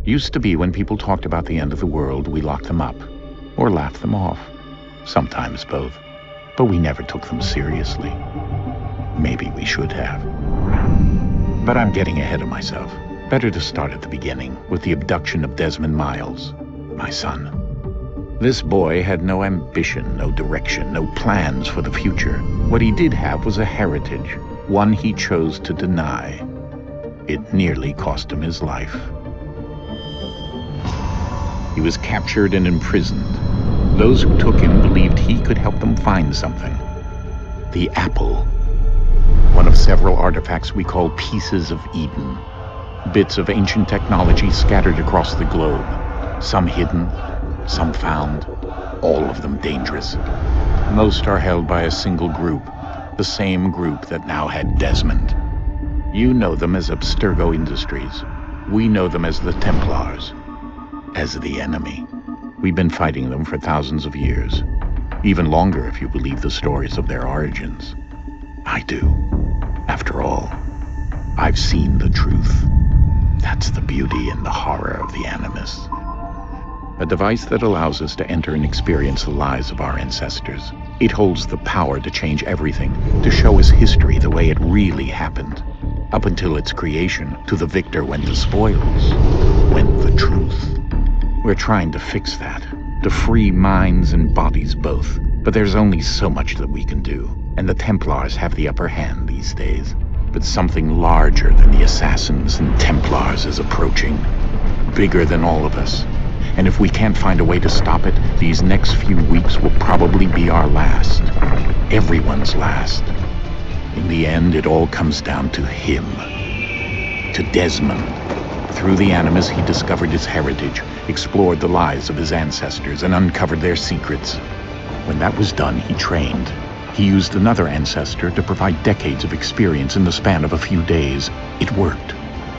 Used to be when people talked about the end of the world, we locked them up or laughed them off. Sometimes both. But we never took them seriously. Maybe we should have. But I'm getting ahead of myself. Better to start at the beginning, with the abduction of Desmond Miles, my son. This boy had no ambition, no direction, no plans for the future. What he did have was a heritage, one he chose to deny. It nearly cost him his life. He was captured and imprisoned. Those who took him believed he could help them find something. The apple. One of several artifacts we call pieces of Eden. Bits of ancient technology scattered across the globe. Some hidden, some found, all of them dangerous. Most are held by a single group, the same group that now had Desmond. You know them as Abstergo Industries. We know them as the Templars, as the enemy. We've been fighting them for thousands of years, even longer if you believe the stories of their origins. I do. After all, I've seen the truth. That's the beauty and the horror of the Animus. A device that allows us to enter and experience the lives of our ancestors. It holds the power to change everything, to show us history the way it really happened. Up until its creation, to the victor went the spoils, went the truth. We're trying to fix that, to free minds and bodies both. But there's only so much that we can do, and the Templars have the upper hand these days. But something larger than the assassins and Templars is approaching, bigger than all of us. And if we can't find a way to stop it, these next few weeks will probably be our last. Everyone's last. In the end, it all comes down to him. To Desmond. Through the Animus, he discovered his heritage, explored the lives of his ancestors, and uncovered their secrets. When that was done, he trained. He used another ancestor to provide decades of experience in the span of a few days. It worked.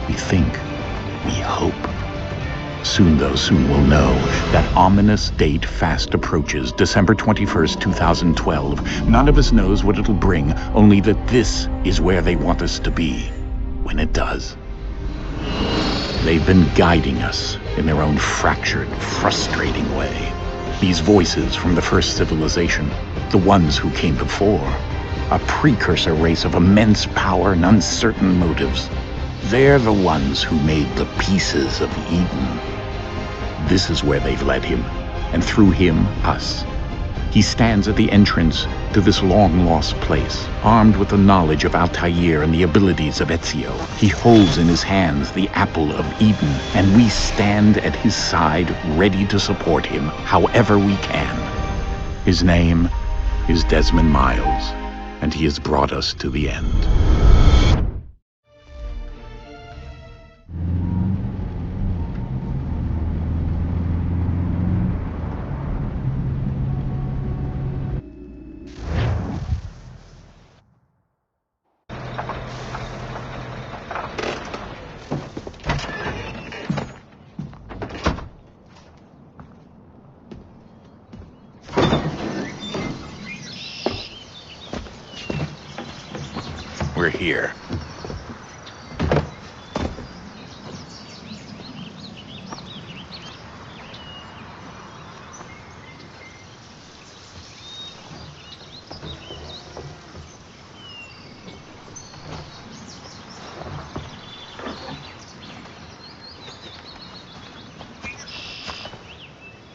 We think. We hope. Soon we'll know. That ominous date fast approaches, December 21st, 2012. None of us knows what it'll bring, only that this is where they want us to be, when it does. They've been guiding us in their own fractured, frustrating way. These voices from the first civilization, the ones who came before, a precursor race of immense power and uncertain motives. They're the ones who made the pieces of Eden. This is where they've led him, and through him, us. He stands at the entrance to this long-lost place, armed with the knowledge of Altair and the abilities of Ezio. He holds in his hands the apple of Eden, and we stand at his side, ready to support him however we can. His name is Desmond Miles, and he has brought us to the end. We're here.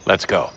Let's go.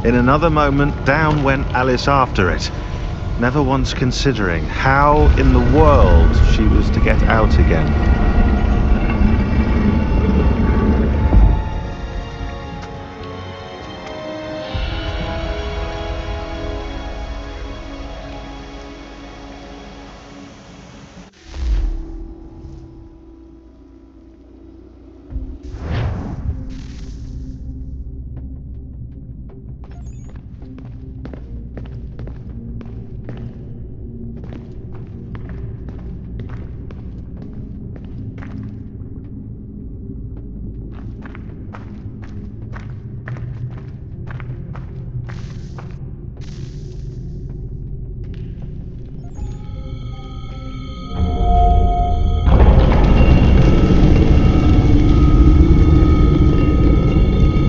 In another moment, down went Alice after it, never once considering how in the world she was to get out again.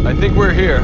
I think we're here.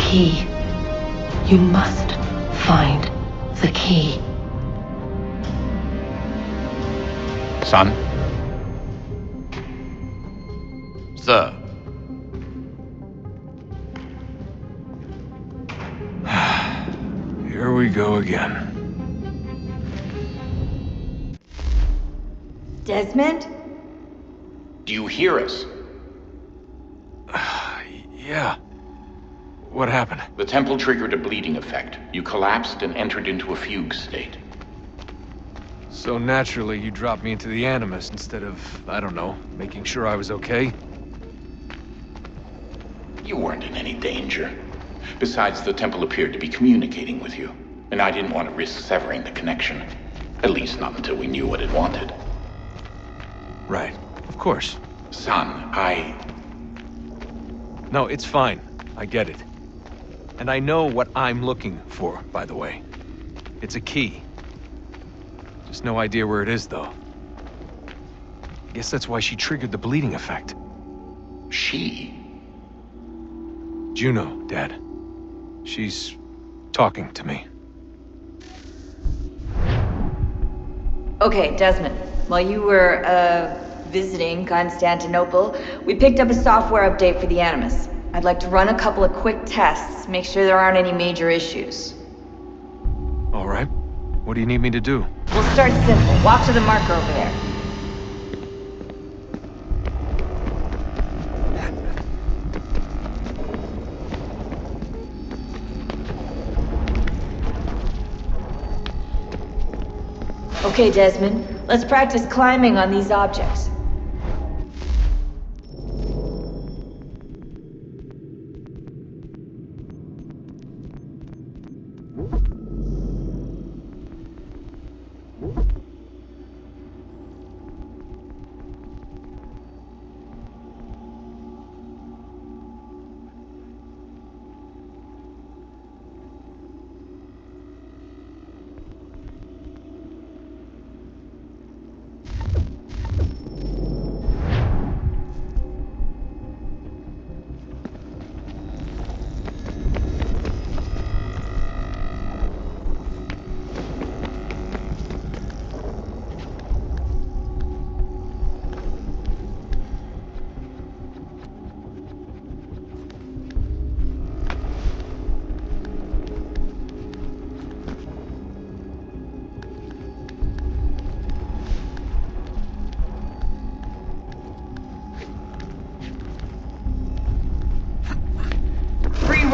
Key. You must find the key. Son? Sir. Here we go again. Desmond? Do you hear us? Yeah. What happened? The temple triggered a bleeding effect. You collapsed and entered into a fugue state. So naturally, you dropped me into the Animus instead of, I don't know, making sure I was okay? You weren't in any danger. Besides, the temple appeared to be communicating with you, and I didn't want to risk severing the connection. At least not until we knew what it wanted. Right. Of course. Son, No, it's fine. I get it. And I know what I'm looking for, by the way. It's a key. Just no idea where it is, though. Guess that's why she triggered the bleeding effect. She? Juno, Dad. She's talking to me. Okay, Desmond. While you were, visiting Constantinople, we picked up a software update for the Animus. I'd like to run a couple of quick tests, make sure there aren't any major issues. All right. What do you need me to do? We'll start simple. Walk to the marker over there. Okay, Desmond. Let's practice climbing on these objects.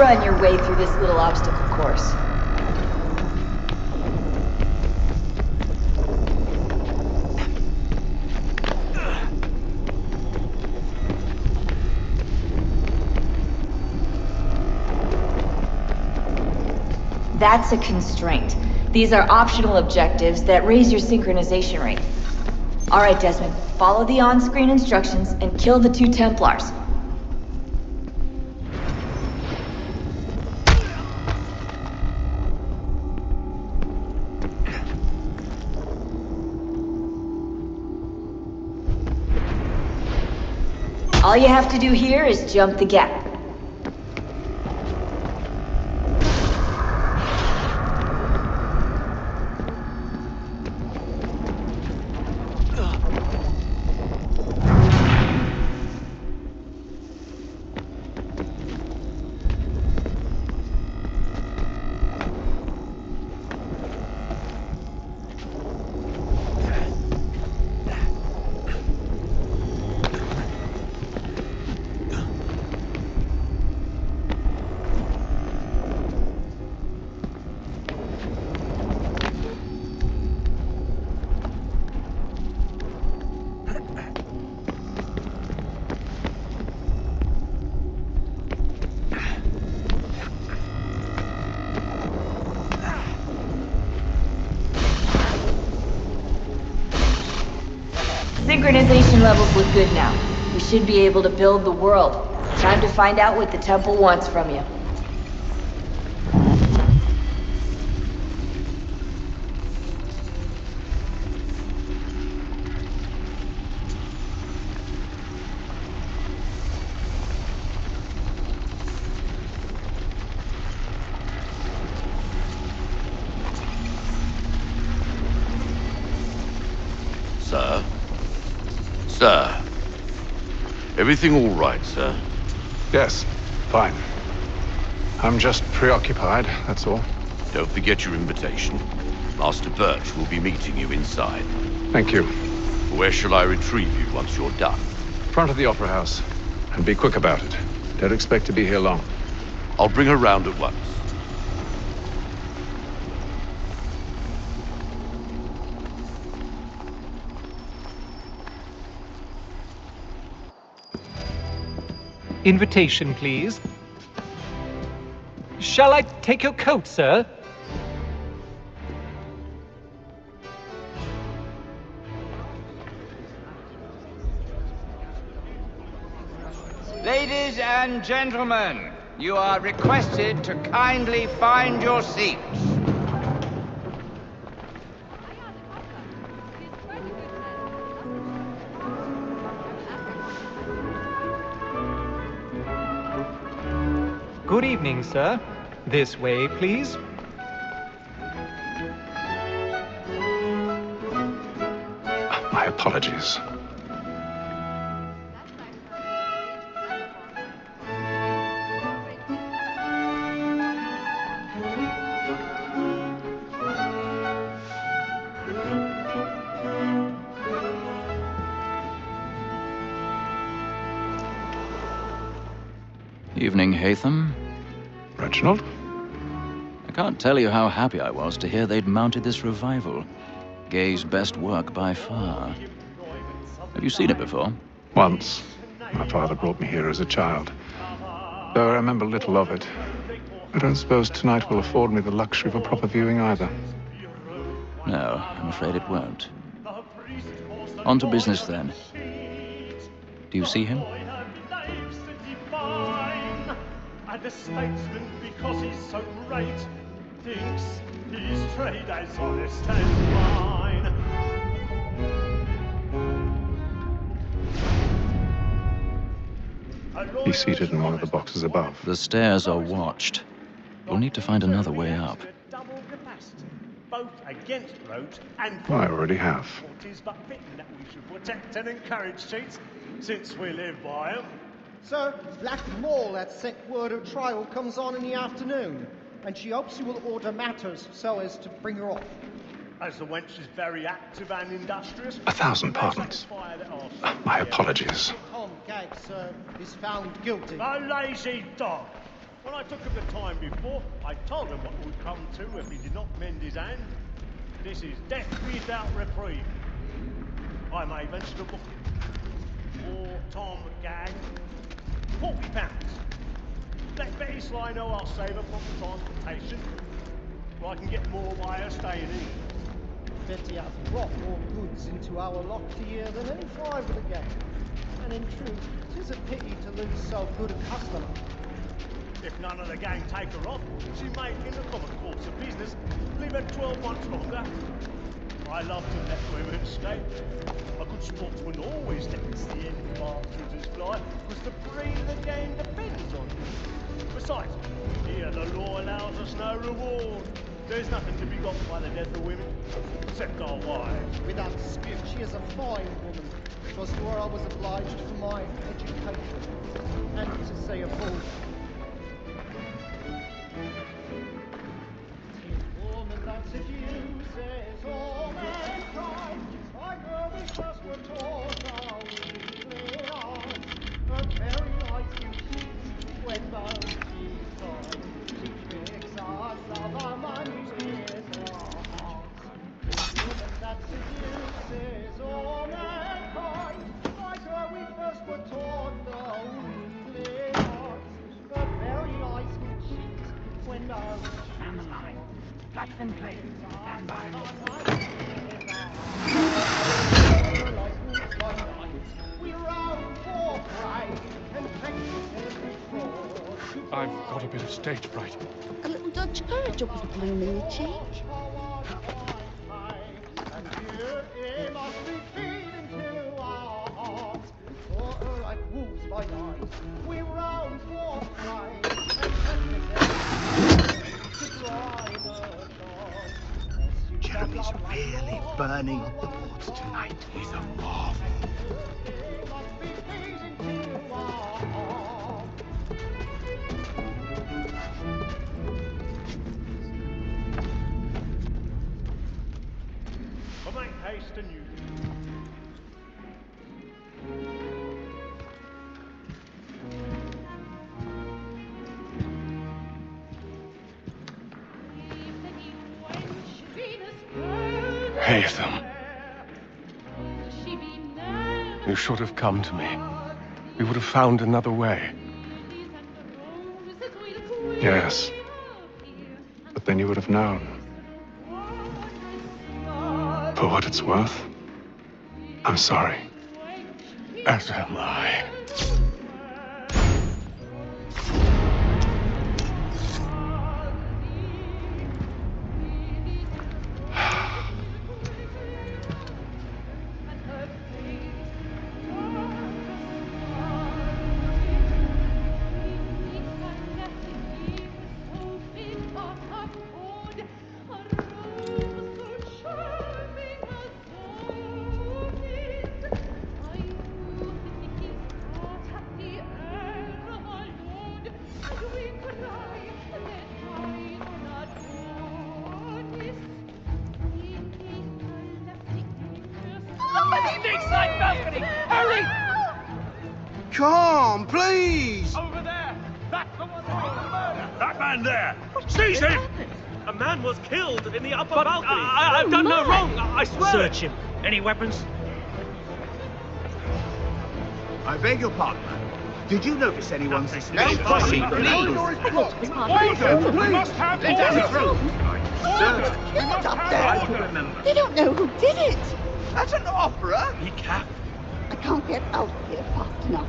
run your way through this little obstacle course. That's a constraint. These are optional objectives that raise your synchronization rate. Alright, Desmond, follow the on-screen instructions and kill the 2 Templars. All you have to do here is jump the gap. Synchronization levels look good now. We should be able to build the world. Time to find out what the temple wants from you. Sir? Sir? Everything all right, sir? Yes, fine. I'm just preoccupied, that's all. Don't forget your invitation. Master Birch will be meeting you inside. Thank you. Where shall I retrieve you once you're done? Front of the Opera House. And be quick about it. Don't expect to be here long. I'll bring her round at once. Invitation, please. Shall I take your coat, sir? Ladies and gentlemen, you are requested to kindly find your seats. Good evening, sir. This way, please. My apologies. Evening, Hatham. Reginald? I can't tell you how happy I was to hear they'd mounted this revival. Gay's best work by far. Have you seen it before? Once. My father brought me here as a child. Though I remember little of it. I don't suppose tonight will afford me the luxury of a proper viewing either. No, I'm afraid it won't. On to business then. Do you see him? And the statesman, because he's so great, thinks his trade as honest as mine. He's seated in one of the boxes above. The stairs are watched. You'll need to find another way up. Both against roads and I already have. It is but fitting that we should protect and encourage cheats, since we live by them. Sir, Black Mall had sent word her trial comes on in the afternoon, and she hopes you will order matters so as to bring her off. As the wench is very active and industrious... 1,000 pardons. My apologies. Tom Gates, sir, is found guilty. A lazy dog! When I took him the time before, I told him what would come to if he did not mend his hand. This is death without reprieve. I may venture to book him. Or Tom Gag. £40. Let Betty Sly know I'll save her from the transportation, or I can get more by her staying in. Betty has brought more goods into our locked year than any five of the gang. And in truth, 'tis a pity to lose so good a customer. If none of the gang take her off, she may, in the common course of business, leave her 12 months longer. I love to let women escape. A good sportsman always lets the end bastards fly, because the breed of the gang depends on it. Besides, here the law allows us no reward. There's nothing to be got by the death of women, except our wives. Without dispute, she is a fine woman. 'Twas to her I was obliged for my education, and to say a fool. Woman that seduces all mankind, I know we just were taught our weakly arts, but very nice you see when both she's time. She tricks us of our money's is our hearts. Woman that seduces all mankind, like her we first were taught the weakly arts, but very nice you cheat when both she's time. Flatten and play. Stand by. We round for pride and practice every fraud. I've got a bit of stage fright. A little Dutch courage up with a bloom in your cheek. And here it must be feeding to our hearts. For her like wolves by night, we round for pride and practice every fraud to drive her charge. Jeremy's really burning up the ports tonight. He's a marvel. But make haste and use it. Haytham. You should have come to me. We would have found another way. Yes. But then you would have known. For what it's worth, I'm sorry. As am I. Come, please! Over there! That's the one who did the murder! That man there! Seize him! A man was killed in the upper balcony. I've done no wrong, I swear! Search him. Any weapons? I beg your pardon, madam. Did you notice anyone suspicious? No fussy, please! We must have Let us order! through! Sir, we must up have there. order, remember. They don't know who did it. That's an opera! He cap. I can't get out of here fast enough.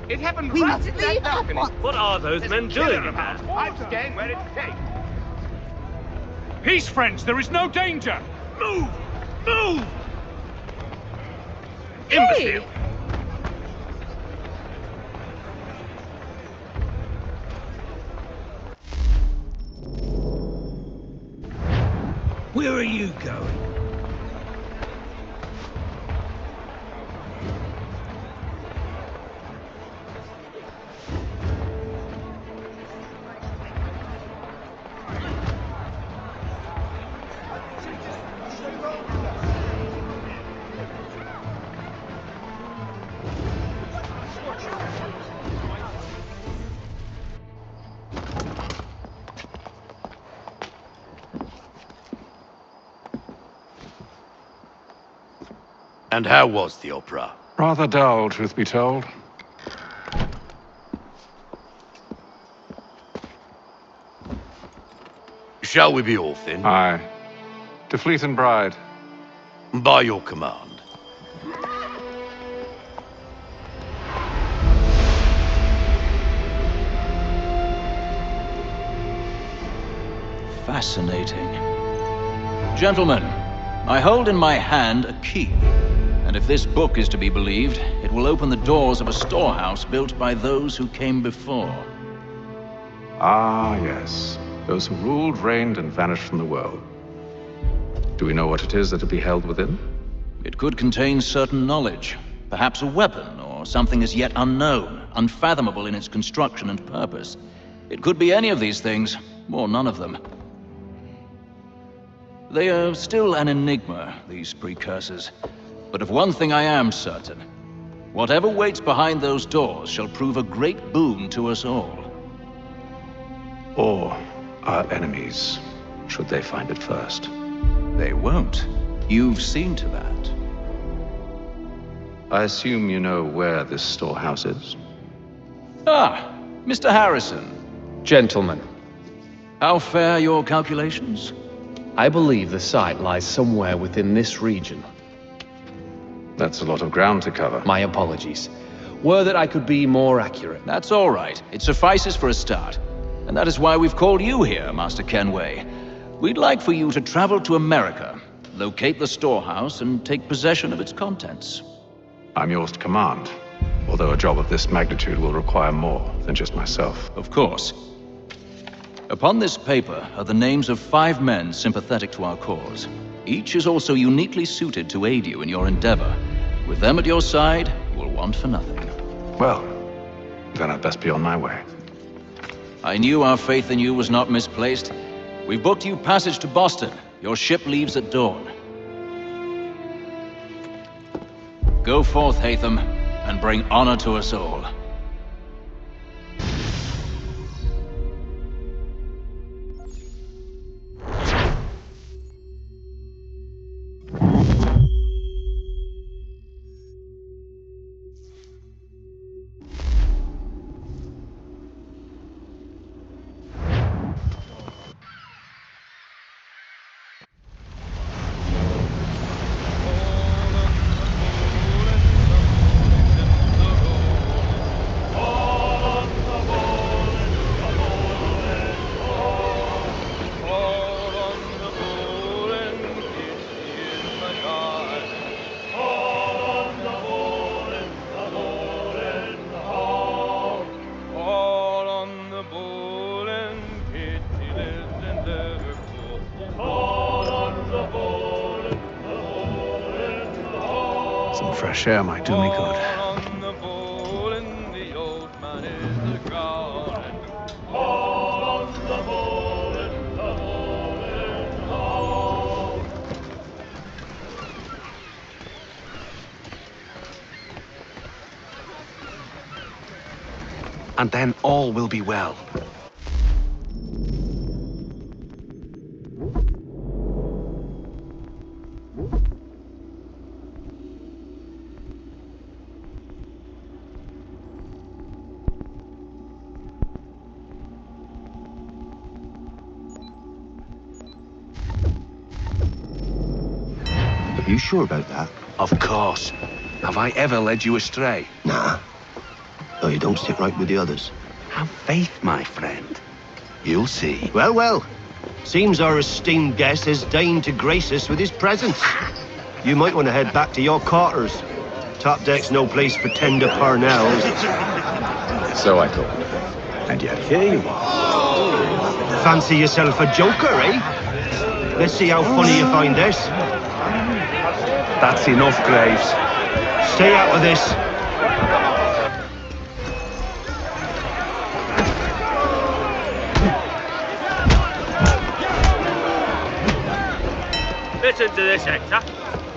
It happened We right must in leave that at balcony. once. What are those men doing in there? I'm staying where it's safe. Peace, friends. There is no danger. Move! Move! Hey! Imbecile! Where are you going? And how was the opera? Rather dull, truth be told. Shall we be off then? Aye. To Fleet and Bride. By your command. Fascinating. Gentlemen, I hold in my hand a key. And if this book is to be believed, it will open the doors of a storehouse built by those who came before. Ah, yes. Those who ruled, reigned, and vanished from the world. Do we know what it is that will be held within? It could contain certain knowledge. Perhaps a weapon, or something as yet unknown, unfathomable in its construction and purpose. It could be any of these things, or none of them. They are still an enigma, these precursors. But of one thing I am certain. Whatever waits behind those doors shall prove a great boon to us all. Or our enemies, should they find it first. They won't. You've seen to that. I assume you know where this storehouse is? Ah, Mr. Harrison. Gentlemen, How fare your calculations? I believe the site lies somewhere within this region. That's a lot of ground to cover. My apologies. Were that I could be more accurate. That's all right. It suffices for a start. And that is why we've called you here, Master Kenway. We'd like for you to travel to America, locate the storehouse, and take possession of its contents. I'm yours to command, although a job of this magnitude will require more than just myself. Of course. Upon this paper are the names of 5 men sympathetic to our cause. Each is also uniquely suited to aid you in your endeavor. With them at your side, you will want for nothing. Well, then I'd best be on my way. I knew our faith in you was not misplaced. We've booked you passage to Boston. Your ship leaves at dawn. Go forth, Hatham, and bring honor to us all. Some fresh air might do me good. And then all will be well. Are you sure about that? Of course. Have I ever led you astray? Nah. Though you don't sit right with the others. Have faith, my friend. You'll see. Well, well. Seems our esteemed guest has deigned to grace us with his presence. You might want to head back to your quarters. Top deck's no place for tender parnells. So I thought. And yet here you are. Fancy yourself a joker, eh? Let's see how funny you find this. That's enough, Graves. Stay out of this. Listen to this, Hector.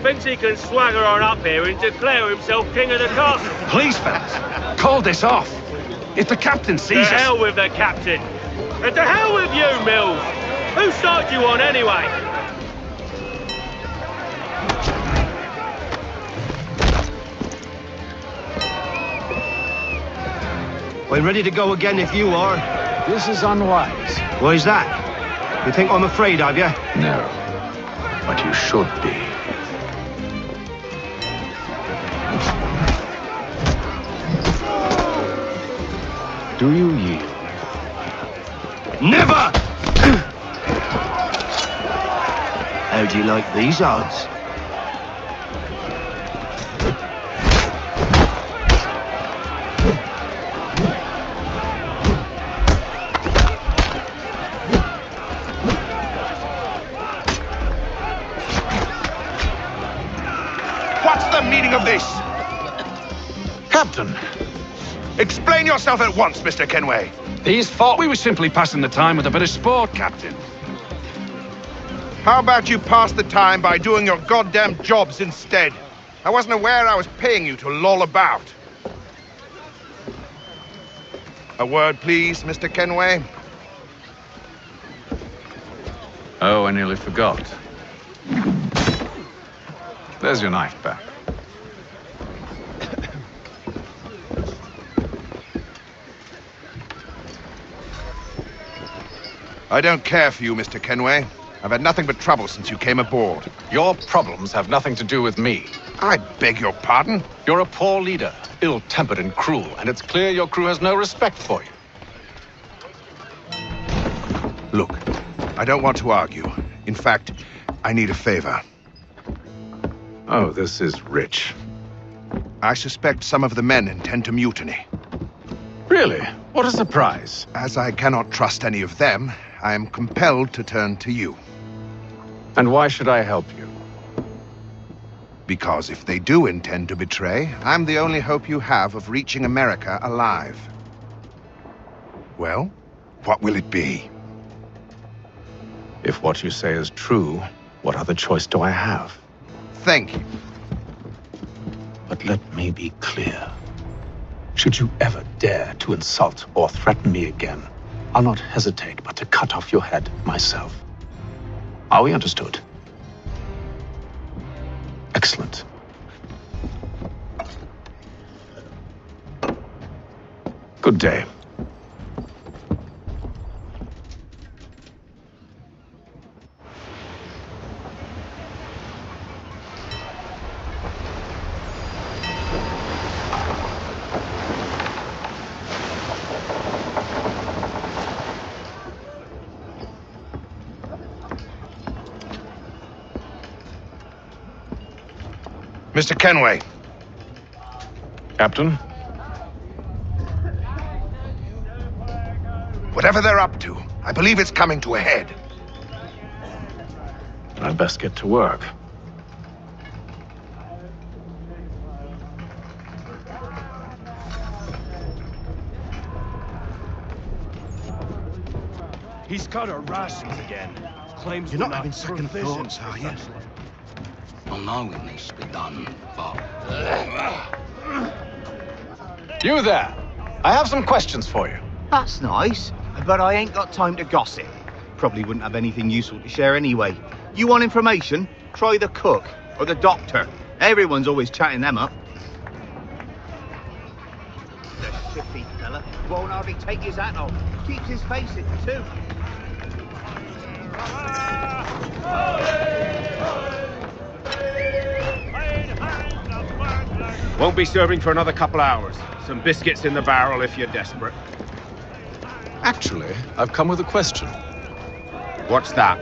Thinks he can swagger on up here and declare himself king of the castle. Please, fellas, call this off. If the captain sees us... To hell with the captain. And to hell with you, Mills. Who started you on anyway? I'm ready to go again if you are. This is unwise. Why's that? You think I'm afraid of you? No, but you should be. Do you yield? Never! How'd you like these odds? What's the meaning of this? Captain, Explain yourself at once, Mr. Kenway. these thought we were simply passing the time with a bit of sport, Captain. How about you pass the time by doing your goddamn jobs instead? I wasn't aware I was paying you to loll about. A word, please, Mr. Kenway. Oh, I nearly forgot. There's your knife back. I don't care for you, Mr. Kenway. I've had nothing but trouble since you came aboard. Your problems have nothing to do with me. I beg your pardon? You're a poor leader, ill-tempered and cruel, and it's clear your crew has no respect for you. Look, I don't want to argue. In fact, I need a favor. Oh, this is rich. I suspect some of the men intend to mutiny. Really? What a surprise. As I cannot trust any of them, I am compelled to turn to you. And why should I help you? Because if they do intend to betray, I'm the only hope you have of reaching America alive. Well, what will it be? If what you say is true, what other choice do I have? Thank you. But let me be clear. Should you ever dare to insult or threaten me again, I'll not hesitate but to cut off your head myself. Are we understood? Excellent. Good day. Mr. Kenway. Captain? Whatever they're up to, I believe it's coming to a head. I'd best get to work. He's got her rations again. Claims You're we're not having second provisioned thoughts, are you? I know it needs to be done, but... You there! I have some questions for you. That's nice, but I ain't got time to gossip. Probably wouldn't have anything useful to share anyway. You want information? Try the cook or the doctor. Everyone's always chatting them up. The shifty fella won't hardly take his hat off. Keeps his face in too. Won't be serving for another couple hours. Some biscuits in the barrel if you're desperate. Actually, I've come with a question. What's that?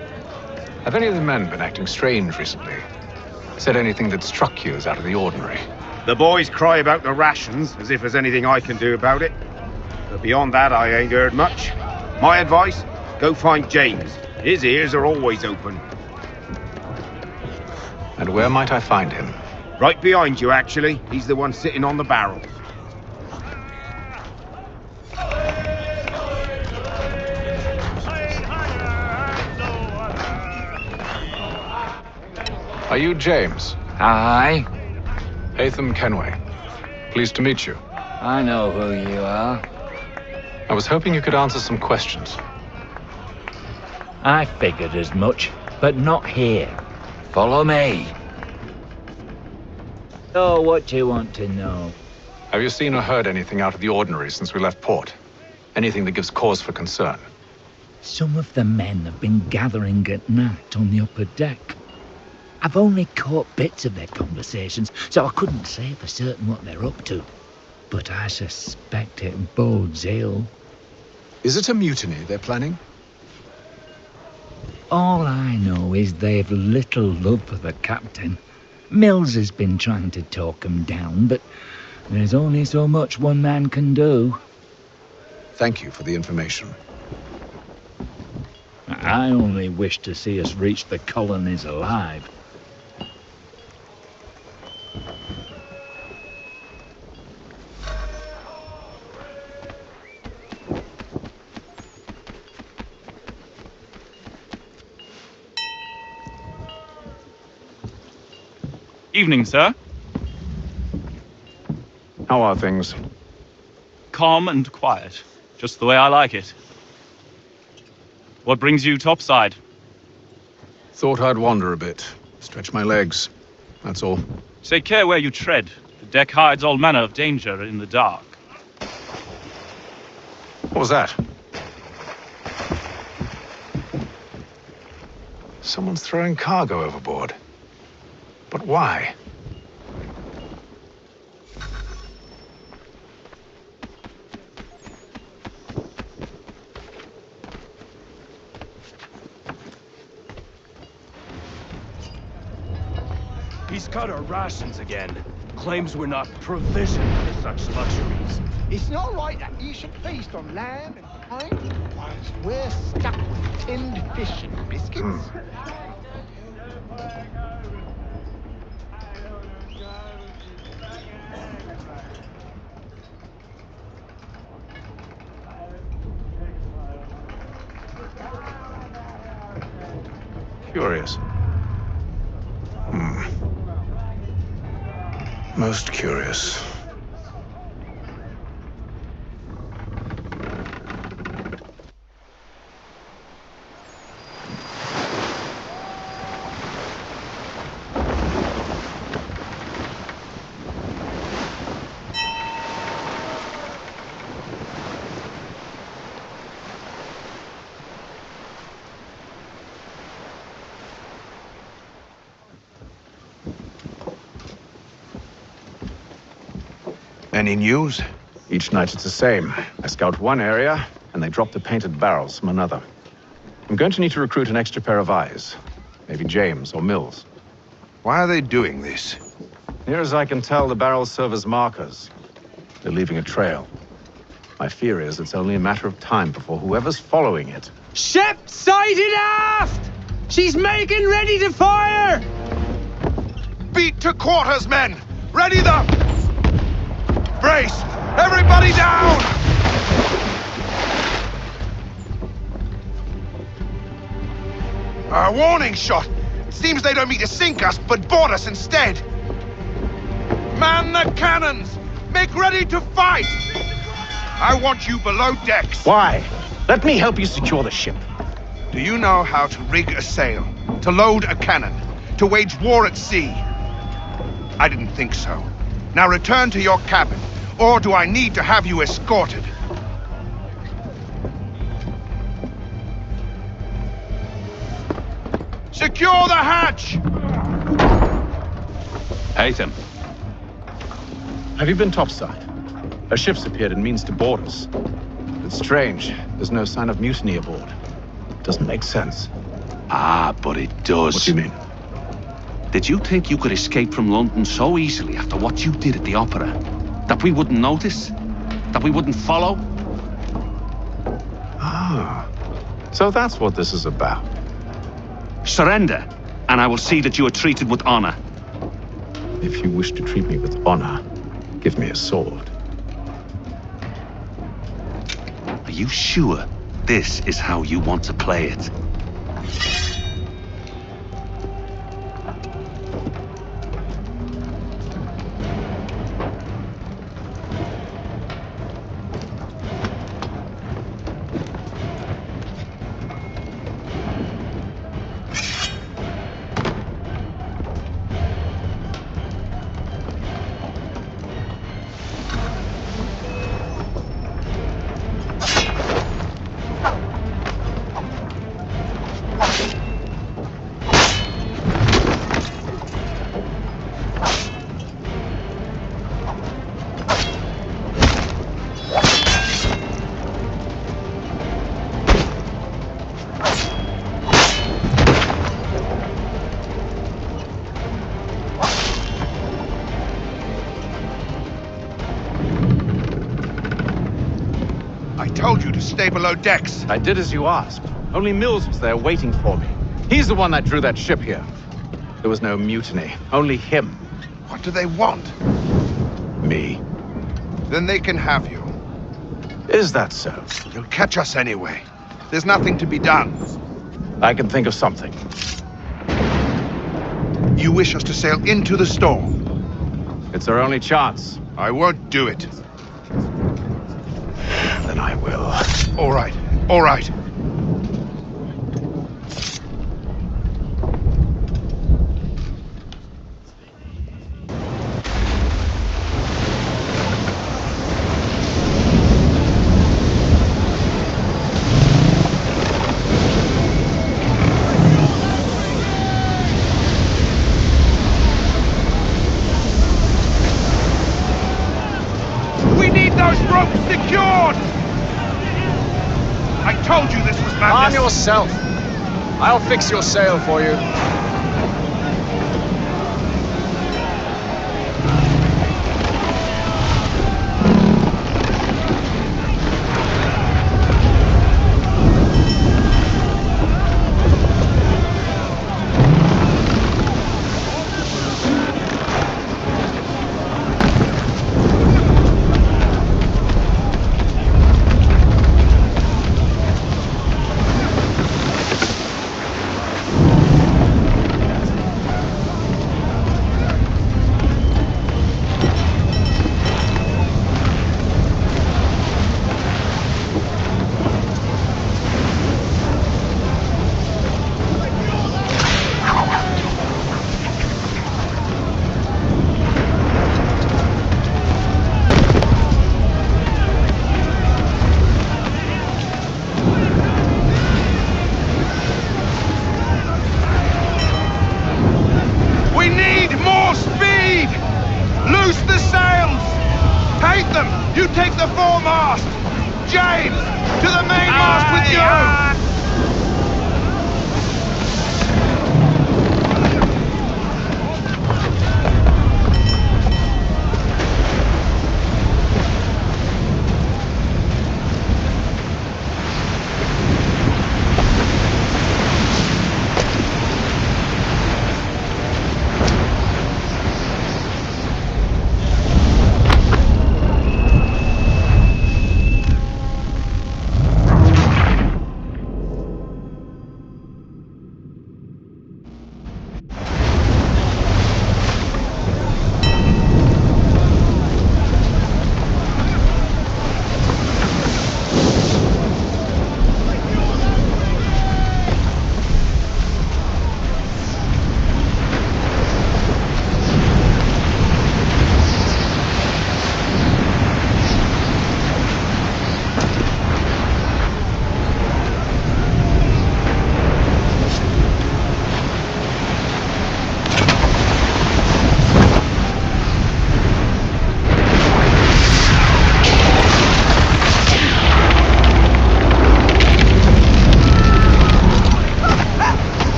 Have any of the men been acting strange recently? Said anything that struck you as out of the ordinary? The boys cry about the rations, as if there's anything I can do about it. But beyond that, I ain't heard much. My advice, go find James. His ears are always open. And where might I find him? Right behind you, actually. He's the one sitting on the barrel. Are you James? Aye. Hatham Kenway. Pleased to meet you. I know who you are. I was hoping you could answer some questions. I figured as much, but not here. Follow me. So what do you want to know? Have you seen or heard anything out of the ordinary since we left port? Anything that gives cause for concern? Some of the men have been gathering at night on the upper deck. I've only caught bits of their conversations, so I couldn't say for certain what they're up to. But I suspect it bodes ill. Is it a mutiny they're planning? All I know is they've little love for the captain. Mills has been trying to talk 'em down, but there's only so much one man can do. Thank you for the information. I only wish to see us reach the colonies alive. Evening, sir. How are things? Calm and quiet. Just the way I like it. What brings you topside? Thought I'd wander a bit. Stretch my legs. That's all. Take care where you tread. The deck hides all manner of danger in the dark. What was that? Someone's throwing cargo overboard. But why? He's cut our rations again. Claims we're not provisioned with such luxuries. It's not right that you should feast on lamb and pint whilst we're stuck with tinned fish and biscuits. Curious. Most curious. Any news? Each night it's the same. I scout one area, and they drop the painted barrels from another. I'm going to need to recruit an extra pair of eyes. Maybe James or Mills. Why are they doing this? Near as I can tell, the barrels serve as markers. They're leaving a trail. My fear is it's only a matter of time before whoever's following it... Ship sighted aft! She's making ready to fire! Beat to quarters, men! Ready the... Brace! Everybody down! A warning shot! Seems they don't mean to sink us, but board us instead! Man the cannons! Make ready to fight! I want you below decks! Why? Let me help you secure the ship. Do you know how to rig a sail? To load a cannon? To wage war at sea? I didn't think so. Now return to your cabin, or do I need to have you escorted? Secure the hatch! Haytham. Have you been topside? A ship's appeared and means to board us. It's strange. There's no sign of mutiny aboard. Doesn't make sense. Ah, but it does. What do you mean? Did you think you could escape from London so easily after what you did at the opera? That we wouldn't notice? That we wouldn't follow? Ah. So that's what this is about. Surrender, and I will see that you are treated with honor. If you wish to treat me with honor, give me a sword. Are you sure this is how you want to play it? I told you to stay below decks. I did as you asked. Only Mills was there waiting for me. He's the one that drew that ship here. There was no mutiny, only him. What do they want? Me. Then they can have you. Is that so? You'll catch us anyway. There's nothing to be done. I can think of something. You wish us to sail into the storm? It's our only chance. I won't do it. Then I will. All right, all right. We need those ropes secured! I told you this was madness. Arm yourself. I'll fix your sail for you. We need more speed! Loose the sails! Take them! You take the foremast! James! To the mainmast with you!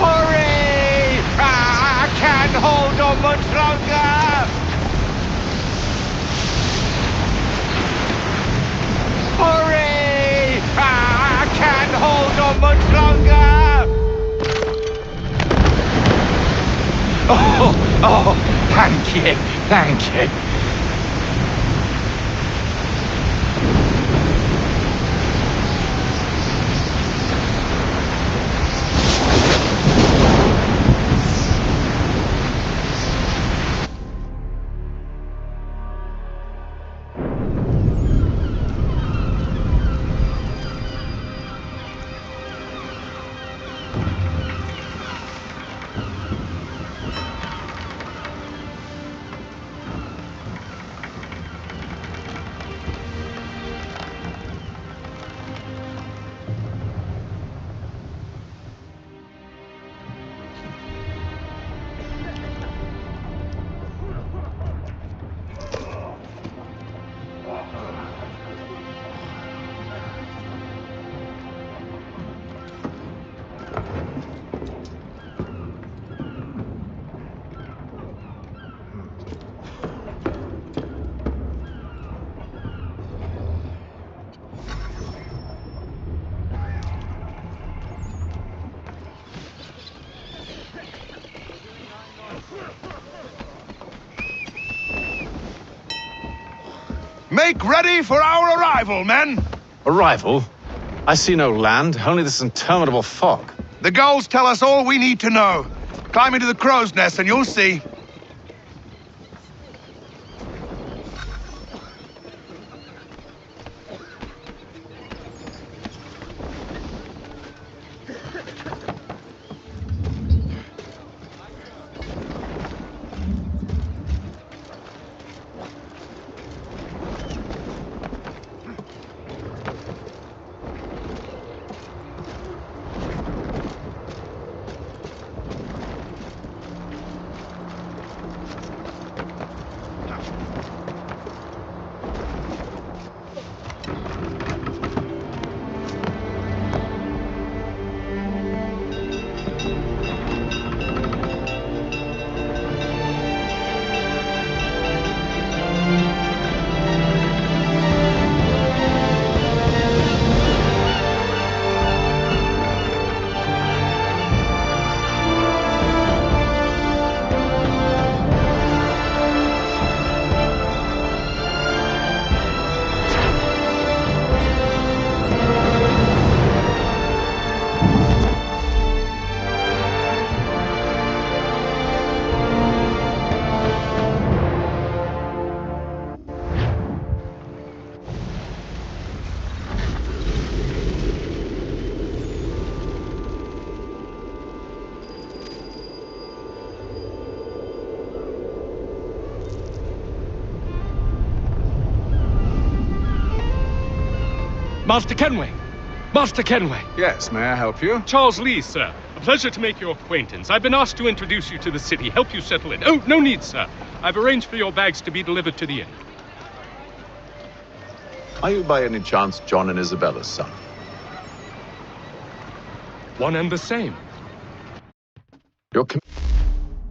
Hurry! I can't hold on much longer! Hurry! I can't hold on much longer! Oh, thank you, thank you. Make ready for our arrival, men! Arrival? I see no land, only this interminable fog. The gulls tell us all we need to know. Climb into the crow's nest and you'll see. Master Kenway! Master Kenway! Yes, may I help you? Charles Lee, sir. A pleasure to make your acquaintance. I've been asked to introduce you to the city, help you settle in. Oh, no need, sir. I've arranged for your bags to be delivered to the inn. Are you by any chance John and Isabella's son? One and the same. Your